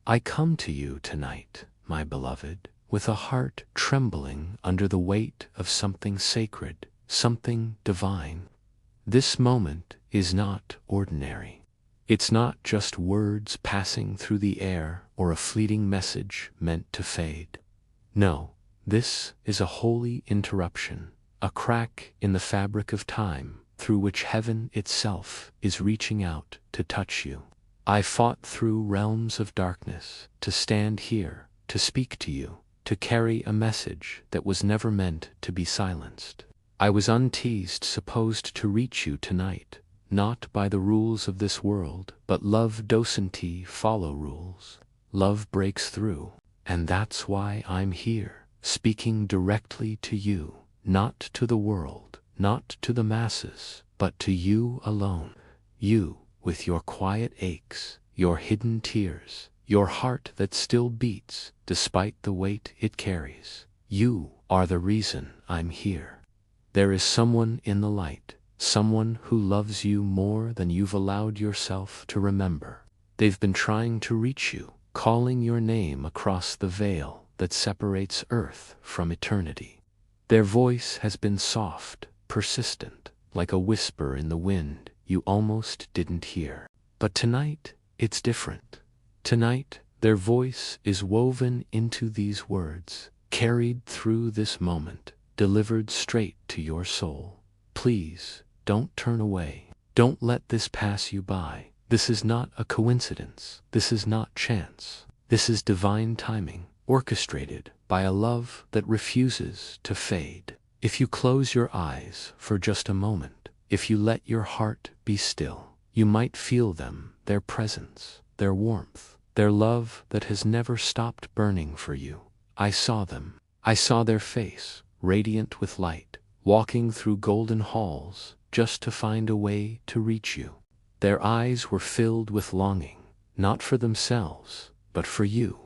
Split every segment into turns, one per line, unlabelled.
I come to you tonight, my beloved, with a heart trembling under the weight of something sacred, something divine. This moment is not ordinary. It's not just words passing through the air or a fleeting message meant to fade. No, this is a holy interruption, a crack in the fabric of time through which heaven itself is reaching out to touch you. I fought through realms of darkness to stand here, to speak to you, to carry a message that was never meant to be silenced. I was unteased, supposed to reach you tonight, not by the rules of this world, but love docenti follow rules. Love breaks through, and that's why I'm here, speaking directly to you, not to the world, not to the masses, but to you alone. You, with your quiet aches, your hidden tears, your heart that still beats despite the weight it carries. You are the reason I'm here. There is someone in the light, someone who loves you more than you've allowed yourself to remember. They've been trying to reach you, calling your name across the veil that separates earth from eternity. Their voice has been soft, persistent, like a whisper in the wind you almost didn't hear. But tonight, it's different. Tonight, their voice is woven into these words, carried through this moment, delivered straight to your soul. Please, don't turn away. Don't let this pass you by. This is not a coincidence. This is not chance. This is divine timing, orchestrated by a love that refuses to fade. If you close your eyes for just a moment, if you let your heart be still, you might feel them, their presence, their warmth, their love that has never stopped burning for you. I saw them. I saw their face, radiant with light, walking through golden halls just to find a way to reach you. Their eyes were filled with longing, not for themselves, but for you.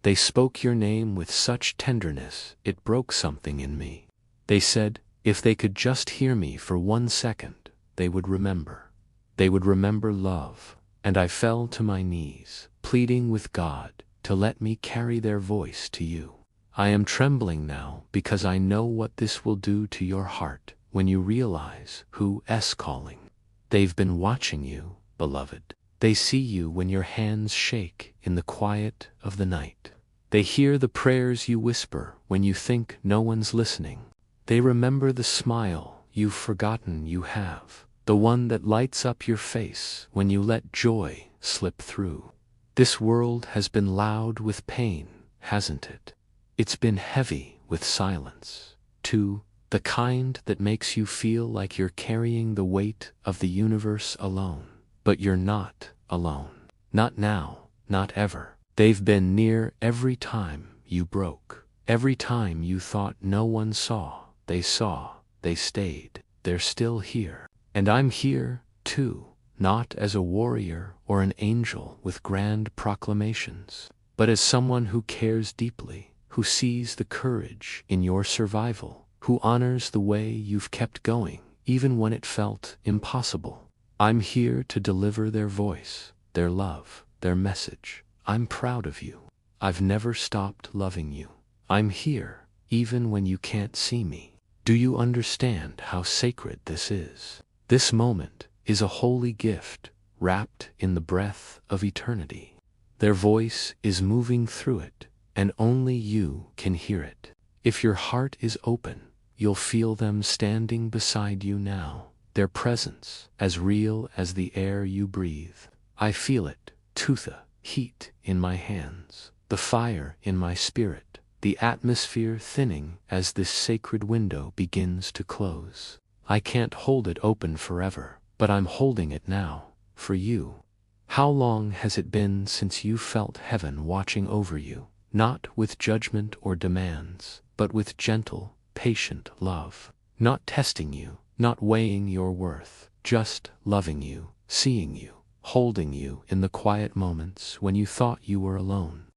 They spoke your name with such tenderness it broke something in me. They said, if they could just hear me for 1 second, they would remember. They would remember love, and I fell to my knees, pleading with God to let me carry their voice to you. I am trembling now because I know what this will do to your heart when you realize who is calling. They've been watching you, beloved. They see you when your hands shake in the quiet of the night. They hear the prayers you whisper when you think no one's listening. They remember the smile you've forgotten you have, the one that lights up your face when you let joy slip through. This world has been loud with pain, hasn't it? It's been heavy with silence, too, the kind that makes you feel like you're carrying the weight of the universe alone. But you're not alone. Not now, not ever. They've been near every time you broke, every time you thought no one saw. They saw, they stayed, they're still here. And I'm here, too, not as a warrior or an angel with grand proclamations, but as someone who cares deeply, who sees the courage in your survival, who honors the way you've kept going, even when it felt impossible. I'm here to deliver their voice, their love, their message. I'm proud of you. I've never stopped loving you. I'm here, even when you can't see me. Do you understand how sacred this is? This moment is a holy gift, wrapped in the breath of eternity. Their voice is moving through it, and only you can hear it. If your heart is open, you'll feel them standing beside you now, their presence as real as the air you breathe. I feel it, the heat in my hands, the fire in my spirit, the atmosphere thinning as this sacred window begins to close. I can't hold it open forever, but I'm holding it now, for you. How long has it been since you felt heaven watching over you, not with judgment or demands, but with gentle, patient love, not testing you, not weighing your worth, just loving you, seeing you, holding you in the quiet moments when you thought you were alone?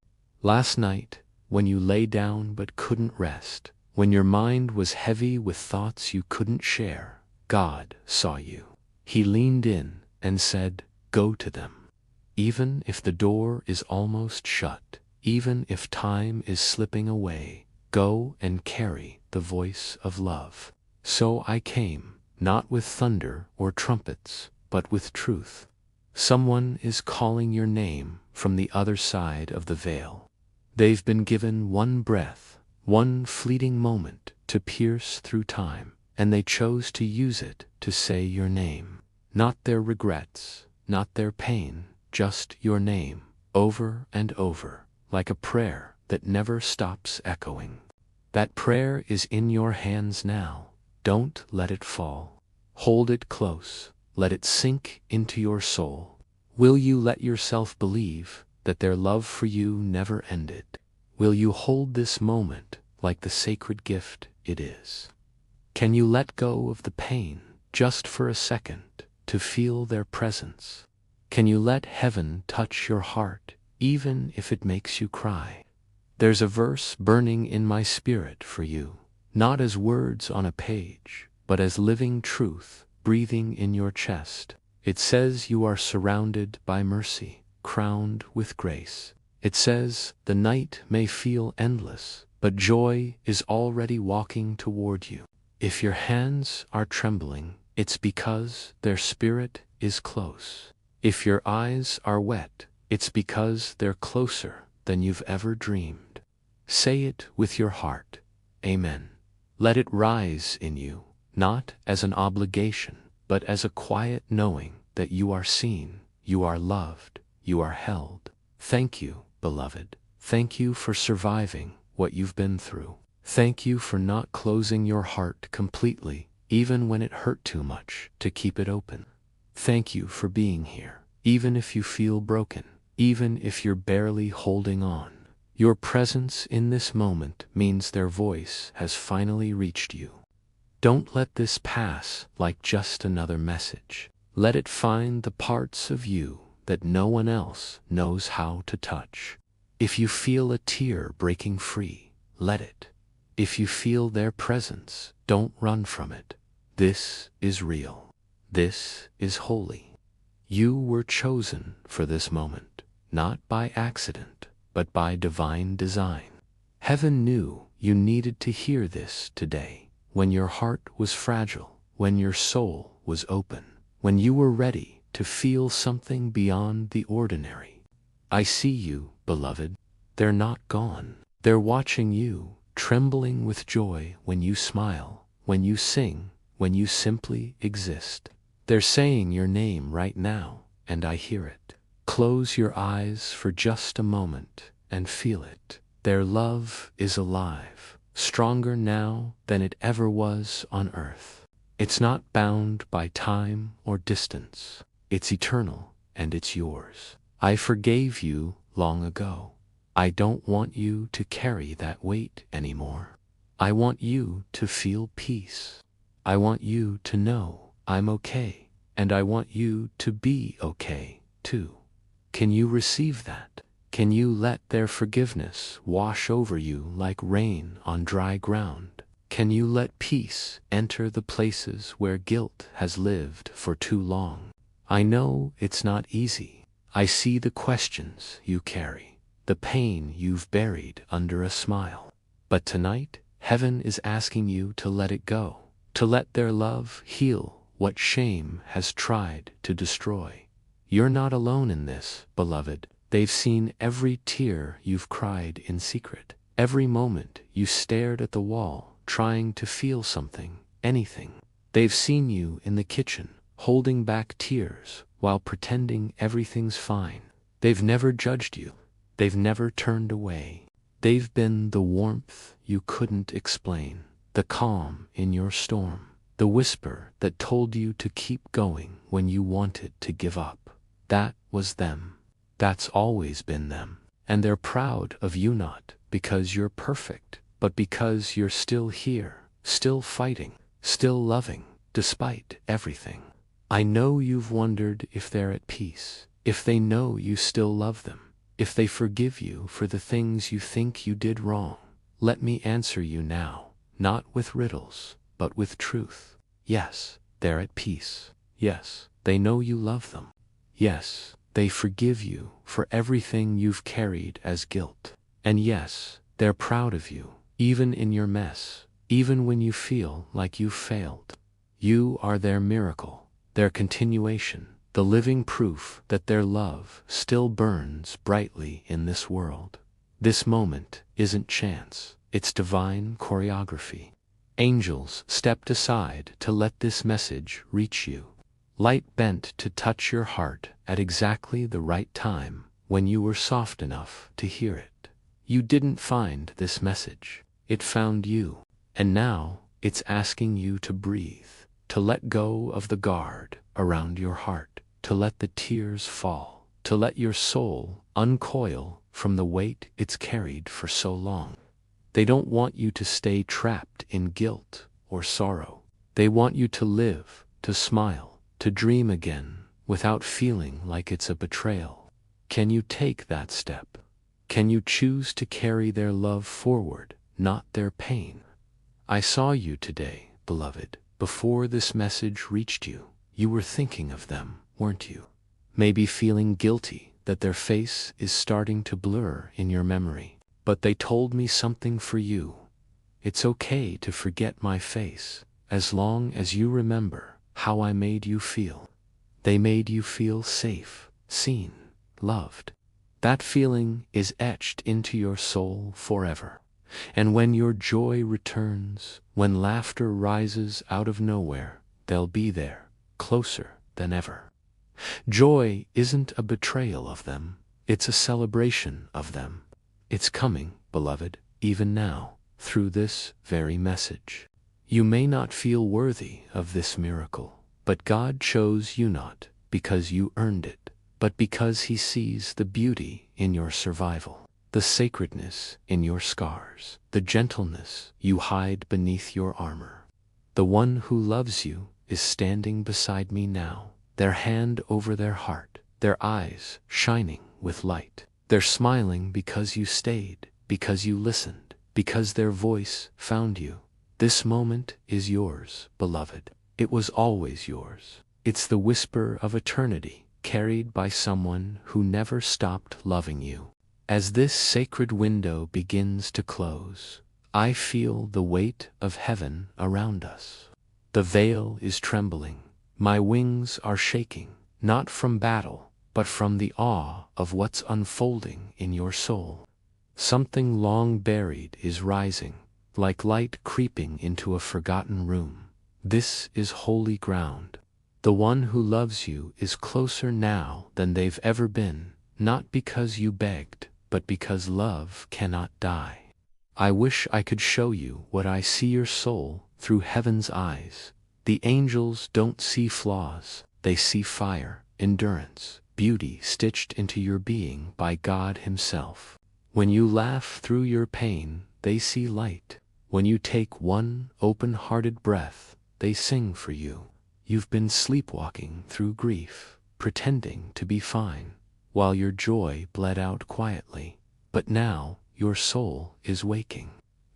Last night, when you lay down but couldn't rest, when your mind was heavy with thoughts you couldn't share, God saw you. He leaned in and said, "Go to them. Even if the door is almost shut, even if time is slipping away, go and carry the voice of love. So I came, not with thunder or trumpets, but with truth. Someone is calling your name from the other side of the veil. They've been given one breath, one fleeting moment to pierce through time, and they chose to use it to say your name. Not their regrets, not their pain, just your name, over and over, like a prayer that never stops echoing. That prayer is in your hands now. Don't let it fall. Hold it close. Let it sink into your soul. Will you let yourself believe that their love for you never ended? Will you hold this moment like the sacred gift it is? Can you let go of the pain just for a second to feel their presence? Can you let heaven touch your heart even if it makes you cry? There's a verse burning in my spirit for you, not as words on a page, but as living truth breathing in your chest. It says you are surrounded by mercy, crowned with grace. It says the night may feel endless, but joy is already walking toward you. If your hands are trembling, it's because their spirit is close. If your eyes are wet, it's because they're closer than you've ever dreamed. Say it with your heart. Amen. Let it rise in you, not as an obligation, but as a quiet knowing that you are seen, you are loved, you are held. Thank you, beloved. Thank you for surviving what you've been through. Thank you for not closing your heart completely, even when it hurt too much to keep it open. Thank you for being here, even if you feel broken, even if you're barely holding on. Your presence in this moment means their voice has finally reached you. Don't let this pass like just another message. Let it find the parts of you that no one else knows how to touch. If you feel a tear breaking free, let it. If you feel their presence, don't run from it. This is real. This is holy. You were chosen for this moment, not by accident, but by divine design. Heaven knew you needed to hear this today, when your heart was fragile, when your soul was open, when you were ready to feel something beyond the ordinary. I see you, beloved. They're not gone. They're watching you, trembling with joy when you smile, when you sing, when you simply exist. They're saying your name right now, and I hear it. Close your eyes for just a moment and feel it. Their love is alive, stronger now than it ever was on earth. It's not bound by time or distance. It's eternal, and it's yours. I forgave you long ago. I don't want you to carry that weight anymore. I want you to feel peace. I want you to know I'm okay, and I want you to be okay, too. Can you receive that? Can you let their forgiveness wash over you like rain on dry ground? Can you let peace enter the places where guilt has lived for too long? I know it's not easy. I see the questions you carry, the pain you've buried under a smile. But tonight, heaven is asking you to let it go, to let their love heal what shame has tried to destroy. You're not alone in this, beloved. They've seen every tear you've cried in secret, every moment you stared at the wall, trying to feel something, anything. They've seen you in the kitchen, holding back tears while pretending everything's fine. They've never judged you. They've never turned away. They've been the warmth you couldn't explain, the calm in your storm, the whisper that told you to keep going when you wanted to give up. That was them. That's always been them. And they're proud of you, not because you're perfect, but because you're still here, still fighting, still loving, despite everything. I know you've wondered if they're at peace, if they know you still love them, if they forgive you for the things you think you did wrong. Let me answer you now, not with riddles, but with truth. Yes, they're at peace. Yes, they know you love them. Yes, They forgive you for everything you've carried as guilt. And yes, they're proud of you, even in your mess, even when you feel like you've failed. You are their miracle, their continuation, the living proof that their love still burns brightly in this world. This moment isn't chance, it's divine choreography. Angels stepped aside to let this message reach you. Light bent to touch your heart at exactly the right time when you were soft enough to hear it. You didn't find this message, it found you. And now it's asking you to breathe, to let go of the guard around your heart, to let the tears fall, to let your soul uncoil from the weight it's carried for so long. They don't want you to stay trapped in guilt or sorrow. They want you to live, to smile, to dream again without feeling like it's a betrayal. Can you take that step? Can you choose to carry their love forward, not their pain? I saw you today, beloved. Before this message reached you, you were thinking of them, weren't you? Maybe feeling guilty that their face is starting to blur in your memory. But they told me something for you. It's okay to forget my face, as long as you remember how I made you feel. They made you feel safe, seen, loved. That feeling is etched into your soul forever. And when your joy returns, when laughter rises out of nowhere, they'll be there, closer than ever. Joy isn't a betrayal of them, it's a celebration of them. It's coming, beloved, even now, through this very message. You may not feel worthy of this miracle, but God chose you not because you earned it, but because He sees the beauty in your survival, the sacredness in your scars, the gentleness you hide beneath your armor. The one who loves you is standing beside me now, their hand over their heart, their eyes shining with light. They're smiling because you stayed, because you listened, because their voice found you. This moment is yours, beloved. It was always yours. It's the whisper of eternity, carried by someone who never stopped loving you. As this sacred window begins to close, I feel the weight of heaven around us. The veil is trembling. My wings are shaking, not from battle, but from the awe of what's unfolding in your soul. Something long buried is rising, like light creeping into a forgotten room. This is holy ground. The one who loves you is closer now than they've ever been, not because you begged, but because love cannot die. I wish I could show you what I see your soul through heaven's eyes. The angels don't see flaws, they see fire, endurance, beauty stitched into your being by God Himself. When you laugh through your pain, they see light. When you take one open-hearted breath, they sing for you. You've been sleepwalking through grief, pretending to be fine, while your joy bled out quietly. But now your soul is waking.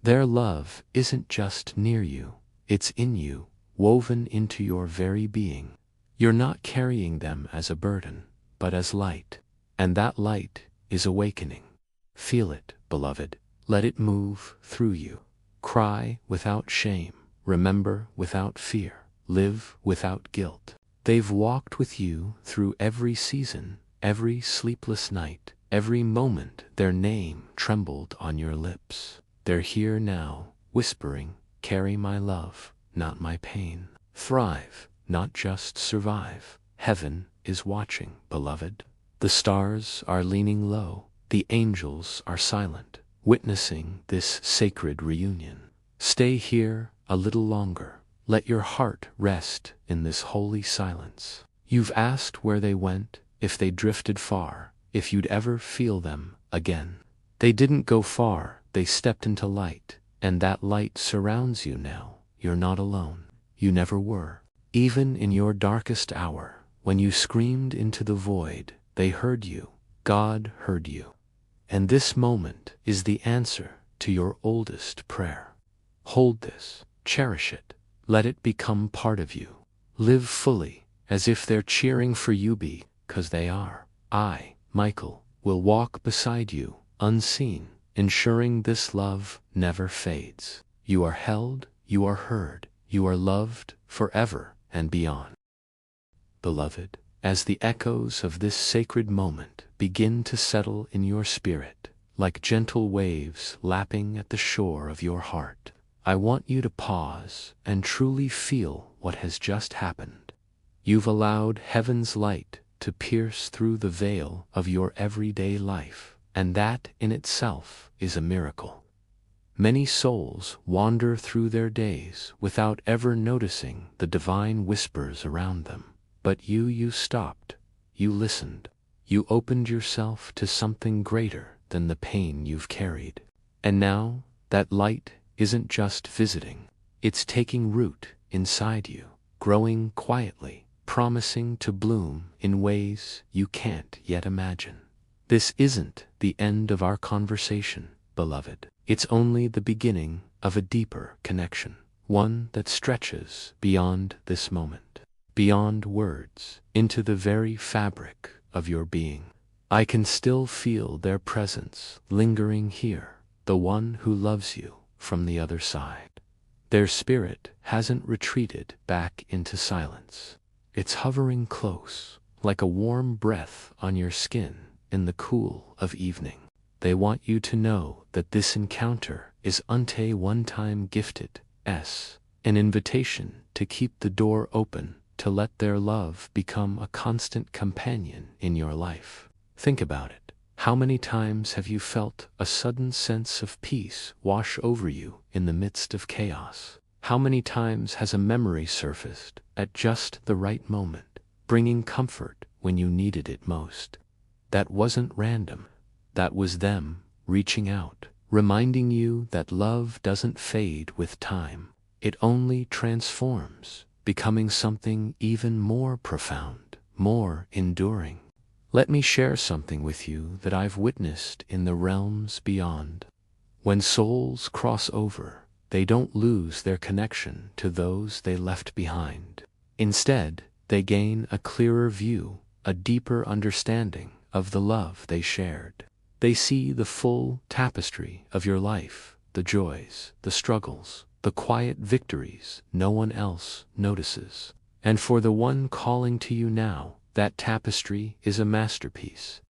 Their love isn't just near you, it's in you, woven into your very being. You're not carrying them as a burden, but as light. And that light is awakening. Feel it, beloved. Let it move through you. Cry without shame. Remember without fear. Live without guilt. They've walked with you through every season, every sleepless night, every moment their name trembled on your lips. They're here now, whispering, "Carry my love, not my pain. Thrive, not just survive. Heaven is watching, beloved." The stars are leaning low. The angels are silent, witnessing this sacred reunion. Stay here a little longer. Let your heart rest in this holy silence. You've asked where they went, if they drifted far, if you'd ever feel them again. They didn't go far, they stepped into light, and that light surrounds you now. You're not alone. You never were. Even in your darkest hour, when you screamed into the void, they heard you. God heard you. And this moment is the answer to your oldest prayer. Hold this, cherish it, let it become part of you. Live fully, as if they're cheering for you because they are. I, Michael, will walk beside you, unseen, ensuring this love never fades. You are held, you are heard, you are loved forever and beyond. Beloved, as the echoes of this sacred moment begin to settle in your spirit, like gentle waves lapping at the shore of your heart, I want you to pause and truly feel what has just happened. You've allowed heaven's light to pierce through the veil of your everyday life, and that in itself is a miracle. Many souls wander through their days without ever noticing the divine whispers around them. But you stopped, you listened, you opened yourself to something greater than the pain you've carried. And now, that light isn't just visiting, it's taking root inside you, growing quietly, promising to bloom in ways you can't yet imagine. This isn't the end of our conversation, beloved. It's only the beginning of a deeper connection, one that stretches beyond this moment, beyond words, into the very fabric of your being. I can still feel their presence lingering here, the one who loves you from the other side. Their spirit hasn't retreated back into silence. It's hovering close, like a warm breath on your skin in the cool of evening. They want you to know that this encounter is one-time gifted, an invitation to keep the door open, to let their love become a constant companion in your life. Think about it. How many times have you felt a sudden sense of peace wash over you in the midst of chaos? How many times has a memory surfaced at just the right moment, bringing comfort when you needed it most? That wasn't random. That was them reaching out, reminding you that love doesn't fade with time. It only transforms, becoming something even more profound, more enduring. Let me share something with you that I've witnessed in the realms beyond. When souls cross over, they don't lose their connection to those they left behind. Instead, they gain a clearer view, a deeper understanding of the love they shared. They see the full tapestry of your life, the joys, the struggles, the quiet victories no one else notices. And for the one calling to you now, that tapestry is a masterpiece.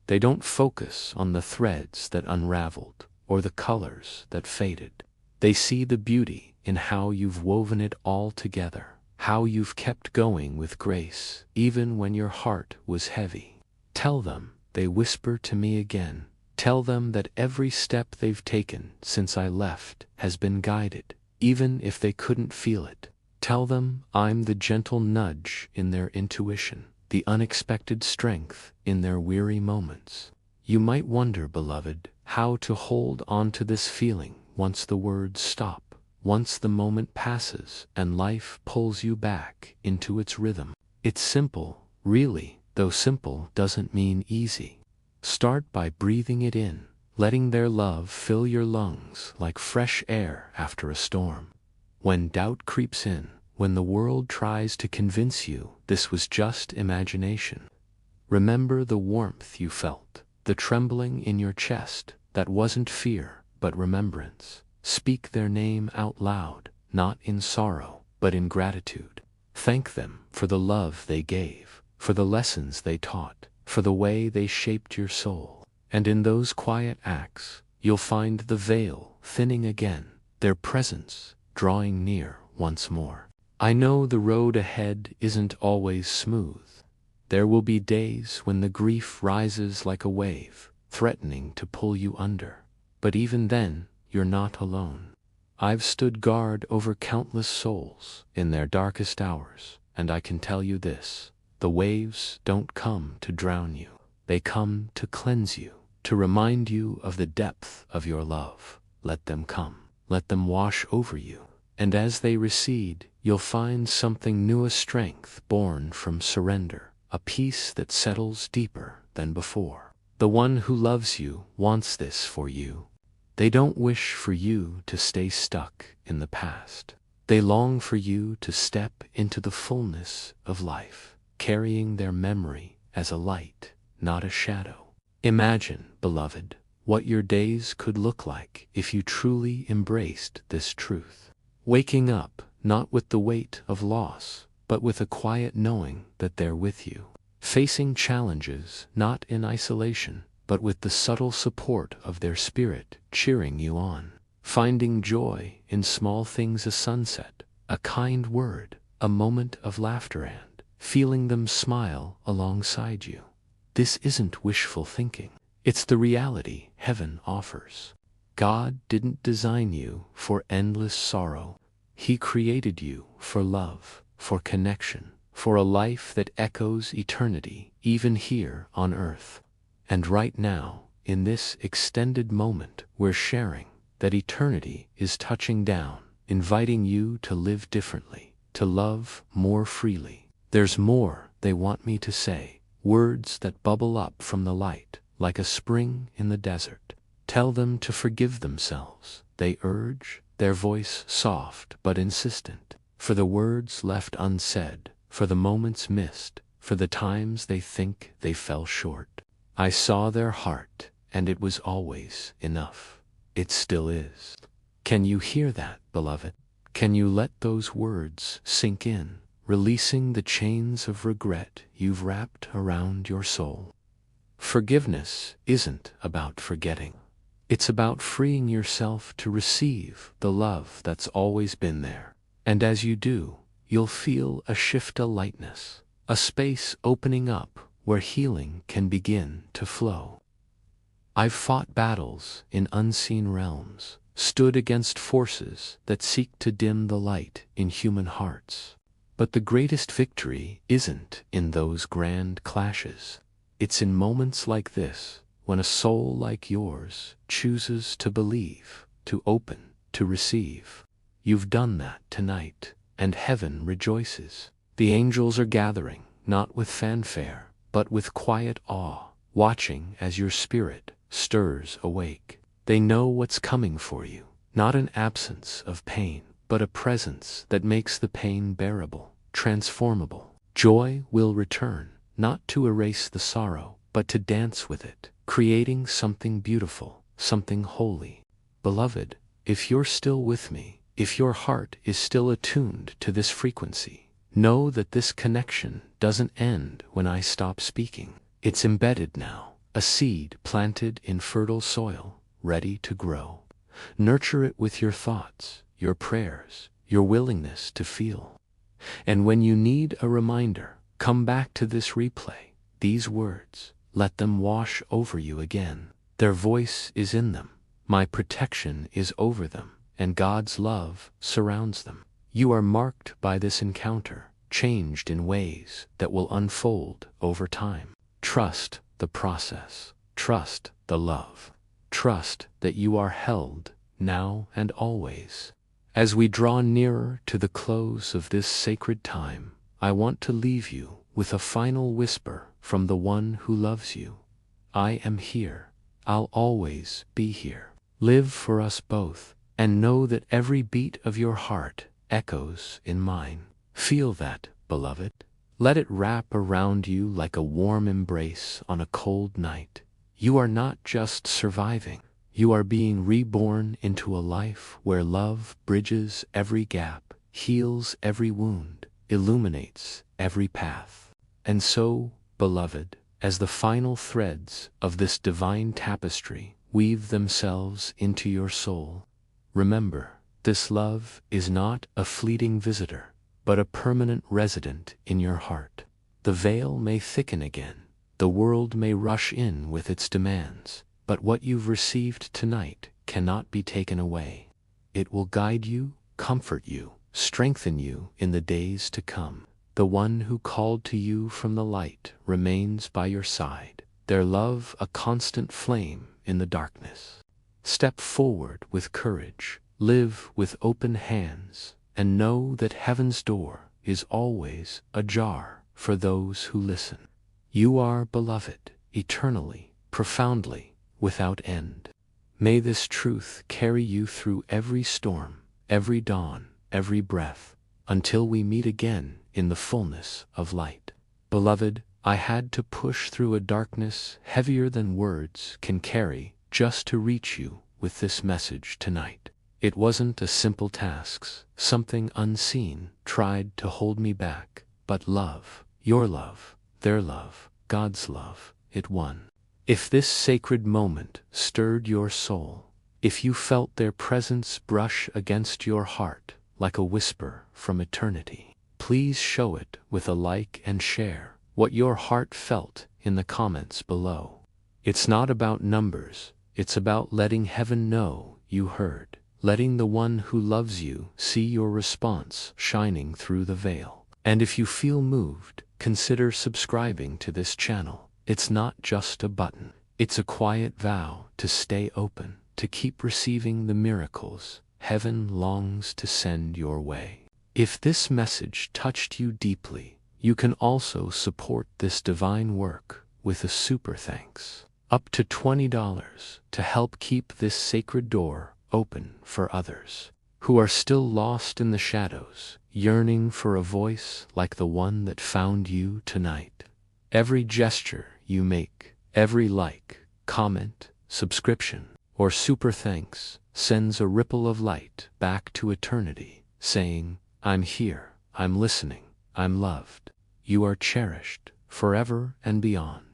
They don't focus on the threads that unraveled or the colors that faded. They see the beauty in how you've woven it all together, how you've kept going with grace, even when your heart was heavy. Tell them, they whisper to me again, tell them that every step they've taken since I left has been guided, even if they couldn't feel it. Tell them I'm the gentle nudge in their intuition, the unexpected strength in their weary moments. You might wonder, beloved, how to hold on to this feeling once the words stop, once the moment passes and life pulls you back into its rhythm. It's simple, really, though simple doesn't mean easy. Start by breathing it in, letting their love fill your lungs like fresh air after a storm. When doubt creeps in, when the world tries to convince you this was just imagination, remember the warmth you felt, the trembling in your chest. That wasn't fear, but remembrance. Speak their name out loud, not in sorrow, but in gratitude. Thank them for the love they gave, for the lessons they taught, for the way they shaped your soul. And in those quiet acts, you'll find the veil thinning again, their presence drawing near once more. I know the road ahead isn't always smooth. There will be days when the grief rises like a wave, threatening to pull you under. But even then, you're not alone. I've stood guard over countless souls in their darkest hours, and I can tell you this: the waves don't come to drown you. They come to cleanse you, to remind you of the depth of your love. Let them come. Let them wash over you. And as they recede, you'll find something new, a strength born from surrender, a peace that settles deeper than before. The one who loves you wants this for you. They don't wish for you to stay stuck in the past. They long for you to step into the fullness of life, carrying their memory as a light, not a shadow. Imagine, beloved, what your days could look like if you truly embraced this truth. Waking up, not with the weight of loss, but with a quiet knowing that they're with you. Facing challenges, not in isolation, but with the subtle support of their spirit cheering you on. Finding joy in small things, a sunset, a kind word, a moment of laughter, and feeling them smile alongside you. This isn't wishful thinking. It's the reality heaven offers. God didn't design you for endless sorrow. He created you for love, for connection, for a life that echoes eternity, even here on earth. And right now, in this extended moment we're sharing, that eternity is touching down, inviting you to live differently, to love more freely. There's more they want me to say, words that bubble up from the light, like a spring in the desert. Tell them to forgive themselves, they urge, their voice soft but insistent, for the words left unsaid, for the moments missed, for the times they think they fell short. I saw their heart, and it was always enough. It still is. Can you hear that, beloved? Can you let those words sink in, releasing the chains of regret you've wrapped around your soul? Forgiveness isn't about forgetting. It's about freeing yourself to receive the love that's always been there. And as you do, you'll feel a shift, a lightness, a space opening up where healing can begin to flow. I've fought battles in unseen realms, stood against forces that seek to dim the light in human hearts. But the greatest victory isn't in those grand clashes. It's in moments like this, when a soul like yours chooses to believe, to open, to receive. You've done that tonight, and heaven rejoices. The angels are gathering, not with fanfare, but with quiet awe, watching as your spirit stirs awake. They know what's coming for you, not an absence of pain, but a presence that makes the pain bearable, transformable. Joy will return, not to erase the sorrow, but to dance with it, creating something beautiful, something holy. Beloved, if you're still with me, if your heart is still attuned to this frequency, know that this connection doesn't end when I stop speaking. It's embedded now, a seed planted in fertile soil, ready to grow. Nurture it with your thoughts, your prayers, your willingness to feel. And when you need a reminder, come back to this replay, these words. Let them wash over you again. Their voice is in them. My protection is over them, and God's love surrounds them. You are marked by this encounter, changed in ways that will unfold over time. Trust the process. Trust the love. Trust that you are held now and always. As we draw nearer to the close of this sacred time, I want to leave you with a final whisper from the one who loves you. I am here. I'll always be here. Live for us both, and know that every beat of your heart echoes in mine. Feel that, beloved. Let it wrap around you like a warm embrace on a cold night. You are not just surviving. You are being reborn into a life where love bridges every gap, heals every wound, illuminates every path. And so, beloved, as the final threads of this divine tapestry weave themselves into your soul, remember, this love is not a fleeting visitor, but a permanent resident in your heart. The veil may thicken again, the world may rush in with its demands, but what you've received tonight cannot be taken away. It will guide you, comfort you, strengthen you in the days to come. The one who called to you from the light remains by your side, their love a constant flame in the darkness. Step forward with courage, live with open hands, and know that heaven's door is always ajar for those who listen. You are beloved, eternally, profoundly, without end. May this truth carry you through every storm, every dawn, every breath, until we meet again in the fullness of light. Beloved, I had to push through a darkness heavier than words can carry just to reach you with this message tonight. It wasn't a simple task. Something unseen tried to hold me back, but love, your love, their love, God's love, it won. If this sacred moment stirred your soul, if you felt their presence brush against your heart like a whisper from eternity, please show it with a like and share what your heart felt in the comments below. It's not about numbers, it's about letting heaven know you heard, letting the one who loves you see your response shining through the veil. And if you feel moved, consider subscribing to this channel. It's not just a button, it's a quiet vow to stay open, to keep receiving the miracles heaven longs to send your way. If this message touched you deeply, you can also support this divine work with a super thanks, up to $20, to help keep this sacred door open for others who are still lost in the shadows, yearning for a voice like the one that found you tonight. Every gesture you make, every like, comment, subscription, or super thanks sends a ripple of light back to eternity, saying, I'm here, I'm listening, I'm loved. You are cherished, forever and beyond.